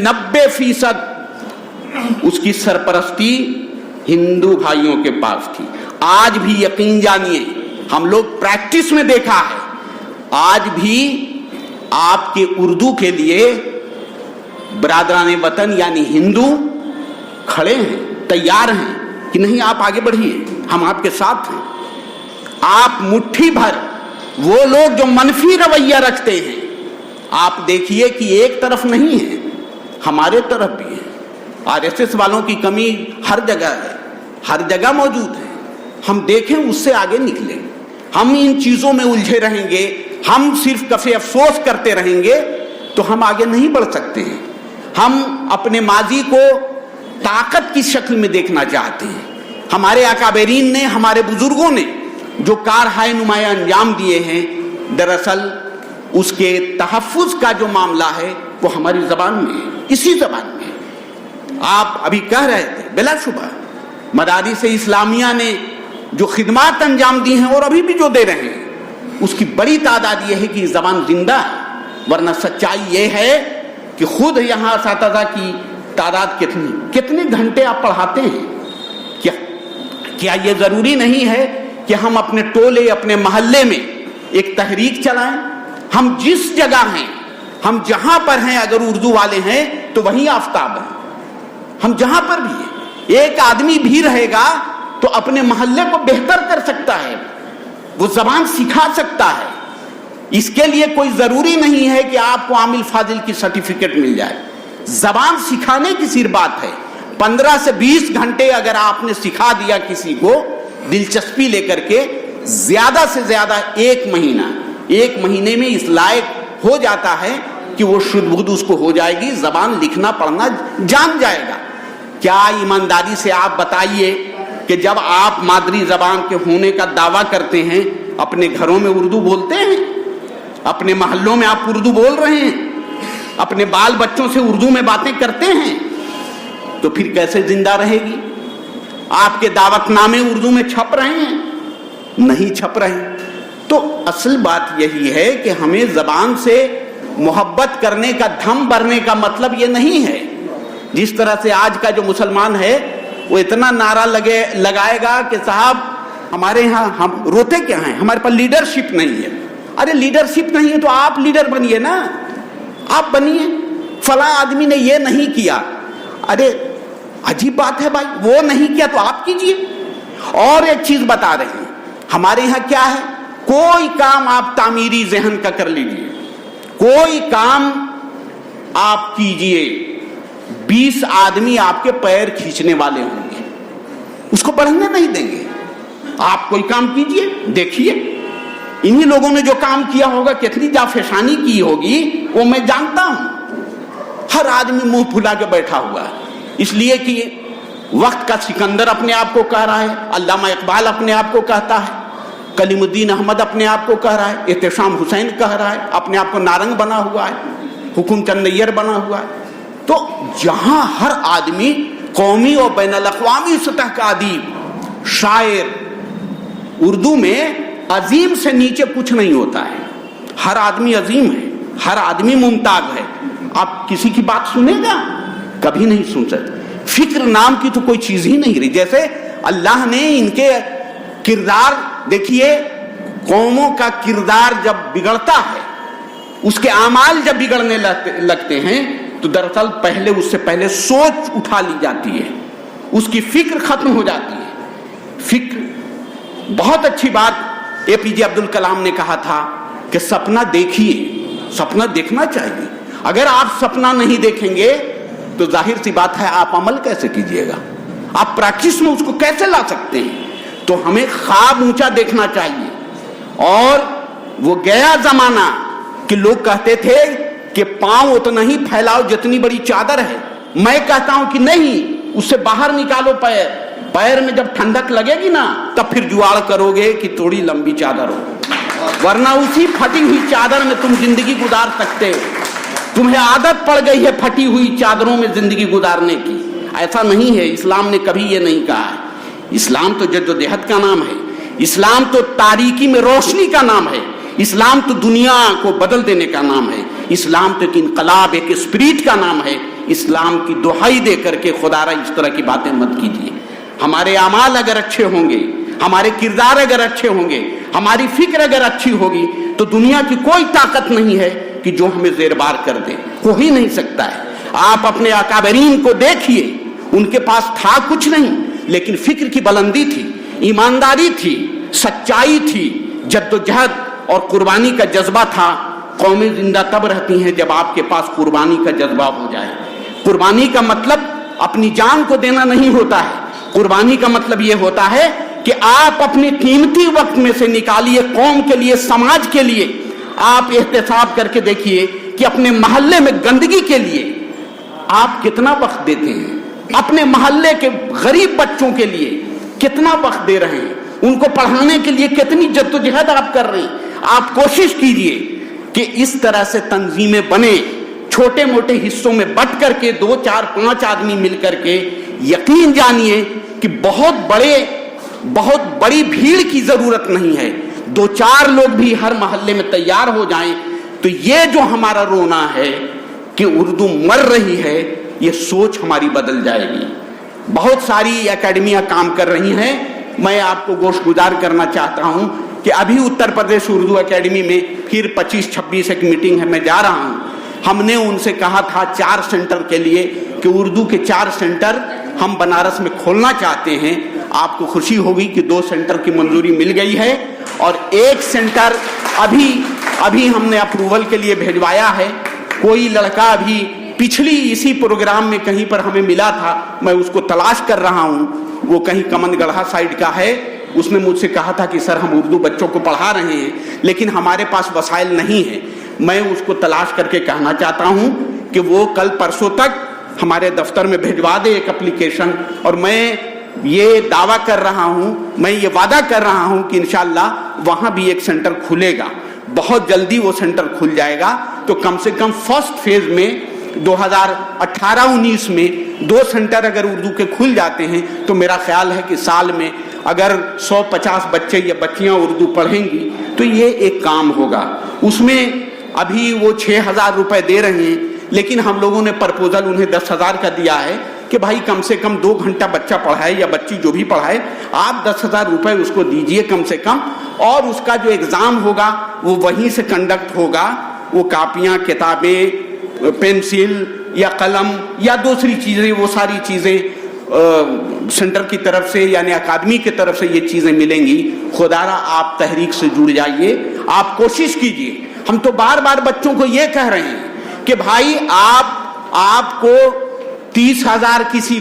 90% اس کی سرپرستی ہندو بھائیوں کے پاس تھی. آج بھی یقین جانیے, ہم لوگ پریکٹس میں دیکھا ہے, آج بھی آپ کے اردو کے لیے برادران وطن یعنی ہندو کھڑے ہیں, تیار ہیں کہ نہیں آپ آگے بڑھیے, ہم آپ کے ساتھ ہیں. آپ مٹھی بھر وہ لوگ جو منفی رویہ رکھتے ہیں, آپ دیکھیے کہ ایک طرف نہیں ہے, ہمارے طرف بھی ہے. RSS والوں کی کمی ہر جگہ ہے, ہر جگہ موجود ہے. ہم دیکھیں اس سے آگے نکلیں. ہم ان چیزوں میں الجھے رہیں گے, ہم صرف کفے افسوس کرتے رہیں گے تو ہم آگے نہیں بڑھ سکتے ہیں. ہم اپنے ماضی کو طاقت کی شکل میں دیکھنا چاہتے ہیں. ہمارے اکابرین نے, ہمارے بزرگوں نے جو کارہائے نمایاں انجام دیے ہیں, دراصل اس کے تحفظ کا جو معاملہ ہے وہ ہماری زبان میں ہے, اسی زبان میں. آپ ابھی کہہ رہے تھے, بلا شبہ مدارس اسلامیہ نے جو خدمات انجام دی ہیں اور ابھی بھی جو دے رہے ہیں, اس کی بڑی تعداد یہ ہے کہ زبان زندہ ہے. ورنہ سچائی یہ ہے کہ خود یہاں اساتذہ کی تعداد کتنے گھنٹے آپ پڑھاتے ہیں. کیا یہ ضروری نہیں ہے کہ ہم اپنے ٹولے, اپنے محلے میں ایک تحریک چلائیں؟ ہم جس جگہ ہیں, ہم جہاں پر ہیں, اگر اردو والے ہیں تو وہیں آفتاب ہیں. ہم جہاں پر بھی ہیں, ایک آدمی بھی رہے گا تو اپنے محلے کو بہتر کر سکتا ہے, وہ زبان سکھا سکتا ہے. اس کے لیے کوئی ضروری نہیں ہے کہ آپ کو عامل فاضل کی سرٹیفکیٹ مل جائے. زبان سکھانے کی صرف بات ہے. 15 سے 20 گھنٹے اگر آپ نے سکھا دیا کسی کو دلچسپی لے کر کے, زیادہ سے زیادہ 1 مہینے میں اس لائق ہو جاتا ہے کہ وہ شدھ بدھ اس کو ہو جائے گی, زبان لکھنا پڑھنا جان جائے گا. کیا ایمانداری سے آپ بتائیے کہ جب آپ مادری زبان کے ہونے کا دعویٰ کرتے ہیں, اپنے گھروں میں اردو بولتے ہیں, اپنے محلوں میں آپ اردو بول رہے ہیں, اپنے بال بچوں سے اردو میں باتیں کرتے ہیں, تو پھر کیسے زندہ رہے گی؟ آپ کے دعوت نامے اردو میں چھپ رہے ہیں؟ نہیں چھپ رہے. تو اصل بات یہی ہے کہ ہمیں زبان سے محبت کرنے کا, دھم بھرنے کا مطلب یہ نہیں ہے جس طرح سے آج کا جو مسلمان ہے وہ اتنا نعرہ لگائے گا کہ صاحب ہمارے ہاں ہم روتے کیا ہیں, ہمارے پاس لیڈرشپ نہیں ہے. ارے لیڈرشپ نہیں ہے تو آپ لیڈر بنیے نا, آپ بنیے. فلاں آدمی نے یہ نہیں کیا, ارے عجیب بات ہے بھائی, وہ نہیں کیا تو آپ کیجئے. اور ایک چیز بتا رہے ہیں, ہمارے یہاں کیا ہے, کوئی کام آپ تعمیری ذہن کا کر لیجئے, کوئی کام آپ کیجئے, 20 آدمی آپ کے پیر کھینچنے والے ہوں گے, اس کو بڑھنے نہیں دیں گے. آپ کوئی کام کیجئے, دیکھیے انہی لوگوں نے جو کام کیا ہوگا, کتنی جافشانی کی ہوگی وہ میں جانتا ہوں. ہر آدمی منہ پھلا کے بیٹھا ہوا ہے, اس لیے کہ وقت کا سکندر اپنے آپ کو کہہ رہا ہے, علامہ اقبال اپنے آپ کو کہتا ہے, کلیم الدین احمد اپنے آپ کو کہہ رہا ہے, احتشام حسین کہہ رہا ہے, اپنے آپ کو نارنگ بنا ہوا ہے, حکم چند نیر بنا ہوا ہے. تو جہاں ہر آدمی قومی اور بین الاقوامی سطح کا ادیب, شاعر, اردو میں عظیم سے نیچے کچھ نہیں ہوتا ہے, ہر آدمی عظیم ہے, ہر آدمی ممتاز ہے. آپ کسی کی بات سنے گا؟ کبھی نہیں سن سکتے. فکر نام کی تو کوئی چیز ہی نہیں رہی. جیسے اللہ نے ان کے کردار دیکھیے, قوموں کا کردار جب بگڑتا ہے, اس کے اعمال جب بگڑنے لگتے ہیں تو دراصل پہلے اس سے پہلے سوچ اٹھا لی جاتی ہے, اس کی فکر ختم ہو جاتی ہے. فکر, بہت اچھی بات APJ عبد الکلام نے کہا تھا کہ سپنا دیکھیے, سپنا دیکھنا چاہیے. اگر آپ سپنا نہیں دیکھیں گے تو ظاہر سی بات ہے آپ عمل کیسے کیجئے گا, آپ پریکٹس میں اس کو کیسے لا سکتے ہیں؟ تو ہمیں خواب اونچا دیکھنا چاہیے. اور وہ گیا زمانہ کہ لوگ کہتے تھے کہ پاؤں اتنا ہی پھیلاؤ جتنی بڑی چادر ہے. میں کہتا ہوں کہ نہیں, اس سے باہر نکالو پیر, پیر میں جب ٹھنڈک لگے گی نا تب پھر جواڑ کرو گے کہ تھوڑی لمبی چادر ہو, ورنہ اسی پھٹی ہوئی چادر میں تم زندگی گزار سکتے ہو. تمہیں عادت پڑ گئی ہے پھٹی ہوئی چادروں میں زندگی گزارنے کی. ایسا نہیں ہے, اسلام نے کبھی یہ نہیں کہا ہے. اسلام تو جدوجہد کا نام ہے, اسلام تو تاریکی میں روشنی کا نام ہے, اسلام تو دنیا کو بدل دینے کا نام ہے, اسلام تو ایک انقلاب، ایک اسپرٹ کا نام ہے. اسلام کی دہائی دے کر کے خدارا اس طرح کی باتیں مت کیجیے. ہمارے اعمال اگر اچھے ہوں گے، ہمارے کردار اگر اچھے ہوں گے، ہماری فکر اگر اچھی ہوگی تو دنیا کی کوئی طاقت نہیں ہے کہ جو ہمیں زیر بار کر دے. ہو ہی نہیں سکتا ہے. آپ اپنے اکابرین کو دیکھیے، ان کے پاس تھا کچھ نہیں، لیکن فکر کی بلندی تھی، ایمانداری تھی، سچائی تھی، جدوجہد اور قربانی کا جذبہ تھا. قومیں زندہ تب رہتی ہیں جب آپ کے پاس قربانی کا جذبہ ہو جائے. قربانی کا مطلب اپنی جان کو دینا نہیں ہوتا ہے. قربانی کا مطلب یہ ہوتا ہے کہ آپ اپنے قیمتی وقت میں سے نکالیے، قوم کے لیے، سماج کے لیے. آپ احتساب کر کے دیکھیے کہ اپنے محلے میں گندگی کے لیے آپ کتنا وقت دیتے ہیں، اپنے محلے کے غریب بچوں کے لیے کتنا وقت دے رہے ہیں، ان کو پڑھانے کے لیے کتنی جدوجہد آپ کر رہے ہیں. آپ کوشش کیجئے کہ اس طرح سے تنظیمیں بنے، چھوٹے موٹے حصوں میں بٹ کر کے 2 4 5 آدمی مل کر کے. یقین جانیے کہ بہت بڑی بھیڑ کی ضرورت نہیں ہے. 2 4 لوگ بھی ہر محلے میں تیار ہو جائیں تو یہ جو ہمارا رونا ہے کہ اردو مر رہی ہے، یہ سوچ ہماری بدل جائے گی. بہت ساری اکیڈمیاں کام کر رہی ہیں. میں آپ کو گوش گزار کرنا چاہتا ہوں کہ ابھی اتر پردیش اردو اکیڈمی میں پھر 25-26 ایک میٹنگ ہے، میں جا رہا ہوں. ہم نے ان سے کہا تھا 4 سینٹر کے لیے کہ اردو کے 4 سینٹر ہم بنارس میں کھولنا چاہتے ہیں. آپ کو خوشی ہوگی کہ 2 سینٹر کی منظوری مل گئی ہے اور 1 سینٹر ابھی ہم نے اپروول کے لیے بھیجوایا ہے. کوئی لڑکا ابھی پچھلی اسی پروگرام میں کہیں پر ہمیں ملا تھا، میں اس کو تلاش کر رہا ہوں. وہ کہیں کمن گڑھا سائڈ کا ہے. اس نے مجھ سے کہا تھا کہ سر ہم اردو بچوں کو پڑھا رہے ہیں لیکن ہمارے پاس وسائل نہیں ہیں. میں اس کو تلاش کر کے کہنا چاہتا ہوں کہ وہ کل پرسوں تک ہمارے دفتر میں بھیجوا دے ایک اپلیکیشن. اور میں یہ دعویٰ کر رہا ہوں، میں یہ وعدہ کر رہا ہوں کہ انشاءاللہ وہاں بھی ایک سینٹر کھلے گا. بہت جلدی وہ سینٹر کھل جائے گا. تو کم سے کم فرسٹ فیز میں 2018-19 میں 2 سینٹر اگر اردو کے کھل جاتے ہیں تو میرا خیال ہے کہ سال میں اگر 150 بچے یا بچیاں اردو پڑھیں گی تو یہ ایک کام ہوگا. اس میں ابھی وہ 6,000 روپے دے رہے ہیں لیکن ہم لوگوں نے پرپوزل انہیں 10,000 کا دیا ہے کہ بھائی کم سے کم 2 گھنٹہ بچہ پڑھائے یا بچی جو بھی پڑھائے، آپ 10,000 روپے اس کو دیجئے کم سے کم. اور اس کا جو ایگزام ہوگا وہ وہیں سے کنڈکٹ ہوگا. وہ کاپیاں، کتابیں، پینسل یا قلم یا دوسری چیزیں، وہ ساری چیزیں سینٹر کی طرف سے یعنی اکادمی کی طرف سے یہ چیزیں ملیں گی. خدارا آپ تحریک سے جڑ جائیے، آپ کوشش کیجئے. ہم تو بار بار بچوں کو یہ کہہ رہے ہیں کہ بھائی آپ کو 30,000 کسی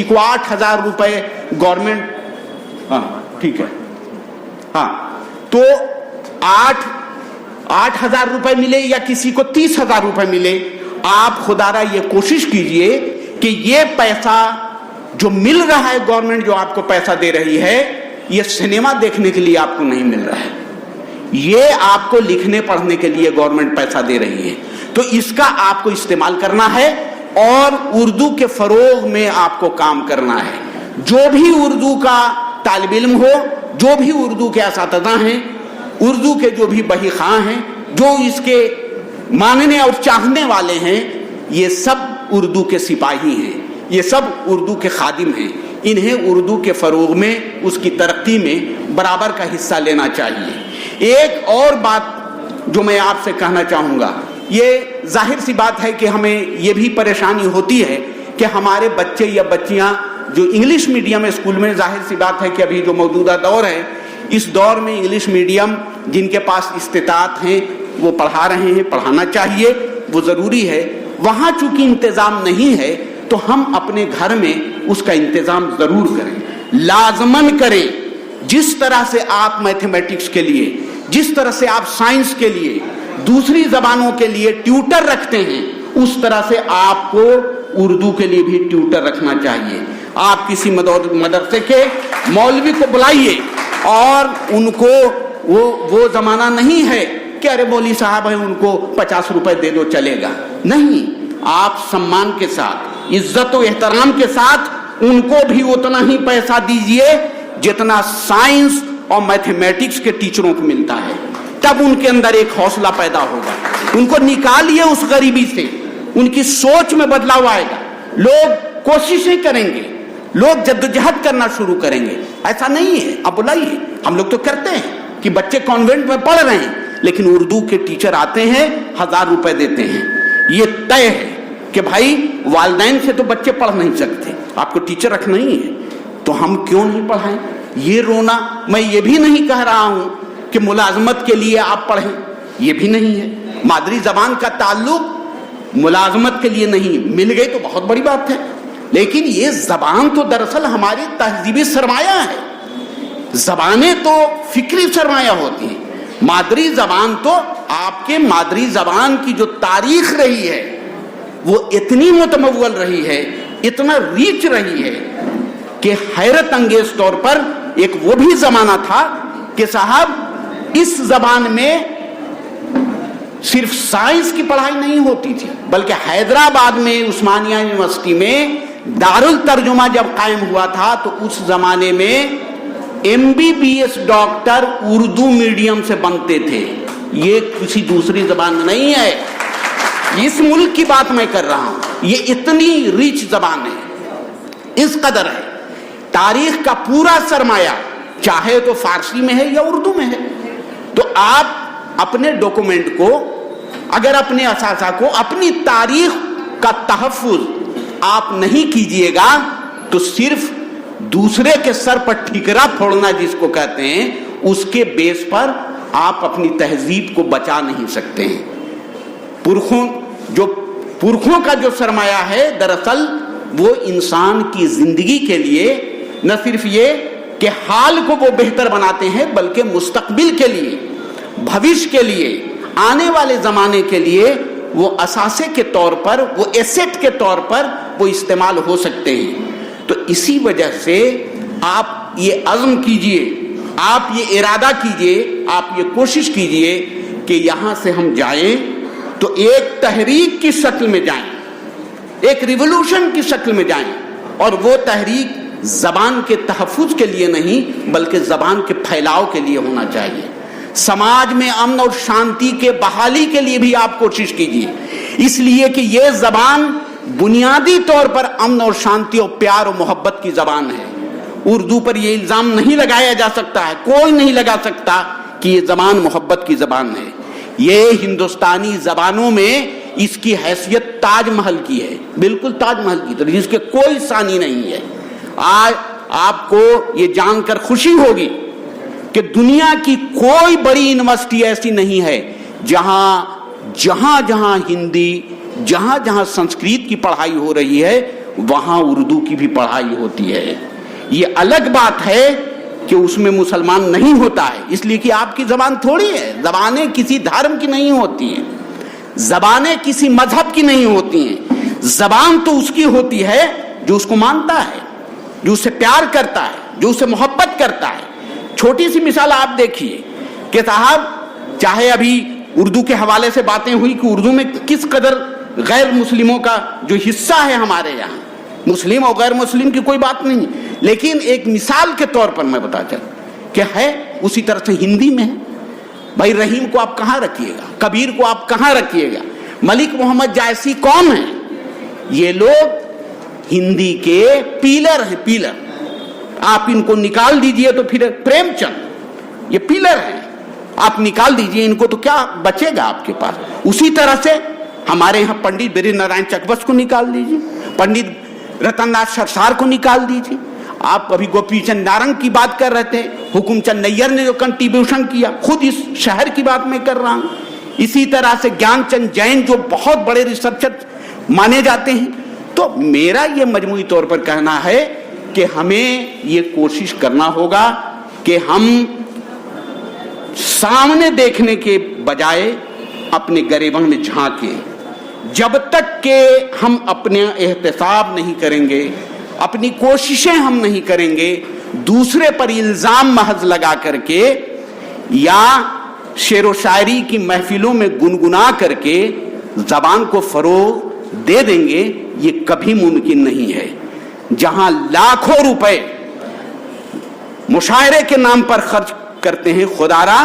کو 8,000 روپے گورنمنٹ، ہاں ٹھیک ہے، ہاں تو 8,000 روپے ملے یا کسی کو 30,000 روپے ملے. آپ خدارا یہ کوشش کیجئے کہ یہ پیسہ جو مل رہا ہے، گورنمنٹ جو آپ کو پیسہ دے رہی ہے، یہ سنیما دیکھنے کے لیے آپ کو نہیں مل رہا ہے، یہ آپ کو لکھنے پڑھنے کے لیے گورنمنٹ پیسہ دے رہی ہے. تو اس کا آپ کو استعمال کرنا ہے اور اردو کے فروغ میں آپ کو کام کرنا ہے. جو بھی اردو کا طالب علم ہو، جو بھی اردو کے اساتذہ ہیں، اردو کے جو بھی بہی خواہ ہیں، جو اس کے ماننے اور چاہنے والے ہیں، یہ سب اردو کے سپاہی ہیں، یہ سب اردو کے خادم ہیں. انہیں اردو کے فروغ میں، اس کی ترقی میں برابر کا حصہ لینا چاہیے. ایک اور بات جو میں آپ سے کہنا چاہوں گا، یہ ظاہر سی بات ہے کہ ہمیں یہ بھی پریشانی ہوتی ہے کہ ہمارے بچے یا بچیاں جو انگلش میڈیم اسکول میں، ظاہر سی بات ہے کہ ابھی جو موجودہ دور ہے، اس دور میں انگلش میڈیم جن کے پاس استطاعت ہیں وہ پڑھا رہے ہیں، پڑھانا چاہیے، وہ ضروری ہے. وہاں چونکہ انتظام نہیں ہے تو ہم اپنے گھر میں اس کا انتظام ضرور کریں، لازماً کریں. جس طرح سے آپ میتھمیٹکس کے لیے، جس طرح سے آپ سائنس کے لیے، دوسری زبانوں کے لیے ٹیوٹر رکھتے ہیں، اس طرح سے آپ کو اردو کے لیے بھی ٹیوٹر رکھنا چاہیے. آپ کسی مدرسے کے مولوی کو بلائیے اور ان کو وہ زمانہ نہیں ہے کہ ارے مولوی صاحب ہیں ان کو 50 روپے دے دو چلے گا. نہیں، آپ سمان کے ساتھ، عزت و احترام کے ساتھ ان کو بھی اتنا ہی پیسہ دیجئے جتنا سائنس اور میتھمیٹکس کے ٹیچروں کو ملتا ہے. تب ان کے اندر ایک حوصلہ پیدا ہوگا. ان کو نکالیے اس غریبی سے, ان کی سوچ میں بدلاؤ آئے گا, لوگ کوششیں کریں گے, لوگ جدوجہد کرنا شروع کریں گے. ایسا نہیں ہے, اب بلائیے, ہم لوگ تو کرتے ہیں کہ بچے کانوینٹ میں پڑھ رہے ہیں لیکن اردو کے ٹیچر آتے ہیں 1000 روپے دیتے ہیں. یہ طے ہے کہ بھائی والدین سے تو بچے پڑھ نہیں سکتے, آپ کو ٹیچر رکھنا ہی ہے, تو ہم کیوں نہیں پڑھائیں. یہ رونا, میں یہ بھی نہیں کہہ رہا ہوں کہ ملازمت کے لیے آپ پڑھیں, یہ بھی نہیں ہے. مادری زبان کا تعلق ملازمت کے لیے نہیں, مل گئی تو بہت بڑی بات ہے, لیکن یہ زبان تو دراصل ہماری تہذیبی سرمایہ ہے. زبانیں تو فکری سرمایہ ہوتی ہیں. مادری زبان تو آپ کے مادری زبان کی جو تاریخ رہی ہے وہ اتنی متمول رہی ہے, اتنا ریچ رہی ہے کہ حیرت انگیز طور پر ایک وہ بھی زمانہ تھا کہ صاحب اس زبان میں صرف سائنس کی پڑھائی نہیں ہوتی تھی, بلکہ حیدرآباد میں عثمانیہ یونیورسٹی میں دارالترجمہ جب قائم ہوا تھا تو اس زمانے میں MBBS ڈاکٹر اردو میڈیم سے بنتے تھے. یہ کسی دوسری زبان میں نہیں ہے, اس ملک کی بات میں کر رہا ہوں. یہ اتنی ریچ زبان ہے, اس قدر ہے. تاریخ کا پورا سرمایہ چاہے تو فارسی میں ہے یا اردو میں ہے. تو آپ اپنے ڈاکومنٹ کو, اگر اپنے اثاثہ کو, اپنی تاریخ کا تحفظ آپ نہیں کیجئے گا تو صرف دوسرے کے سر پر ٹھیکرا پھوڑنا جس کو کہتے ہیں, اس کے بیس پر آپ اپنی تہذیب کو بچا نہیں سکتے ہیں. پرکھوں کا جو سرمایہ ہے دراصل وہ انسان کی زندگی کے لیے نہ صرف یہ کہ حال کو وہ بہتر بناتے ہیں بلکہ مستقبل کے لیے, بھوش کے لیے, آنے والے زمانے کے لیے وہ اثاثے کے طور پر, وہ ایسٹ کے طور پر وہ استعمال ہو سکتے ہیں. تو اسی وجہ سے آپ یہ عزم کیجئے, آپ یہ ارادہ کیجئے, آپ یہ کوشش کیجئے کہ یہاں سے ہم جائیں تو ایک تحریک کی شکل میں جائیں, ایک ریولوشن کی شکل میں جائیں. اور وہ تحریک زبان کے تحفظ کے لیے نہیں بلکہ زبان کے پھیلاؤ کے لیے ہونا چاہیے. سماج میں امن اور شانتی کے بحالی کے لیے بھی آپ کوشش کیجئے, اس لیے کہ یہ زبان بنیادی طور پر امن اور شانتی اور پیار اور محبت کی زبان ہے. اردو پر یہ الزام نہیں لگایا جا سکتا ہے, کوئی نہیں لگا سکتا کہ یہ زبان محبت کی زبان ہے. یہ ہندوستانی زبانوں میں اس کی حیثیت تاج محل کی ہے, بالکل تاج محل کی طرح, جس کے کوئی ثانی نہیں ہے. آج آپ کو یہ جان کر خوشی ہوگی کہ دنیا کی کوئی بڑی یونیورسٹی ایسی نہیں ہے جہاں ہندی, جہاں سنسکرت کی پڑھائی ہو رہی ہے وہاں اردو کی بھی پڑھائی ہوتی ہے. یہ الگ بات ہے کہ اس میں مسلمان نہیں ہوتا ہے, اس لیے کہ آپ کی زبان تھوڑی ہے. زبانیں کسی دھرم کی نہیں ہوتی ہیں, زبانیں کسی مذہب کی نہیں ہوتی ہیں. زبان تو اس کی ہوتی ہے جو اس کو مانتا ہے, جو اس سے پیار کرتا ہے, جو اس سے محبت کرتا ہے. چھوٹی سی مثال آپ دیکھیے کہ صاحب چاہے ابھی اردو کے حوالے سے باتیں ہوئی کہ اردو میں کس قدر غیر مسلموں کا جو حصہ ہے ہمارے یہاں, مسلم اور غیر مسلم کی کوئی بات نہیں, لیکن ایک مثال کے طور پر میں بتا چل کہ ہے اسی طرح سے ہندی میں ہے. بھائی رحیم کو آپ کہاں رکھیے گا, کبیر کو آپ کہاں رکھیے گا, ملک محمد جائسی کون ہیں؟ یہ لوگ ہندی کے پیلر ہیں, پیلر. آپ ان کو نکال دیجئے تو پھر پریم چند یہ پیلر ہیں, آپ نکال دیجئے ان کو تو کیا بچے گا آپ کے پاس. اسی طرح سے ہمارے یہاں پنڈت بری نارائن چکبس کو نکال دیجئے, پنڈت رتن ناتھ سرسار کو نکال دیجئے. آپ ابھی گوپی چند نارنگ کی بات کر رہے تھے, حکم چند نیر نے جو کنٹریبیوشن کیا, خود اس شہر کی بات میں کر رہا ہوں. اسی طرح سے گیان چند جین جو بہت بڑے ریسرچر مانے جاتے ہیں. تو میرا یہ مجموعی طور پر کہنا ہے کہ ہمیں یہ کوشش کرنا ہوگا کہ ہم سامنے دیکھنے کے بجائے اپنے گریبان میں جھانکیں. جب تک کہ ہم اپنے احتساب نہیں کریں گے, اپنی کوششیں ہم نہیں کریں گے, دوسرے پر الزام محض لگا کر کے یا شعر و شاعری کی محفلوں میں گنگنا کر کے زبان کو فروغ دے دیں گے, یہ کبھی ممکن نہیں ہے. جہاں لاکھوں روپے مشاعرے کے نام پر خرچ کرتے ہیں, خدا را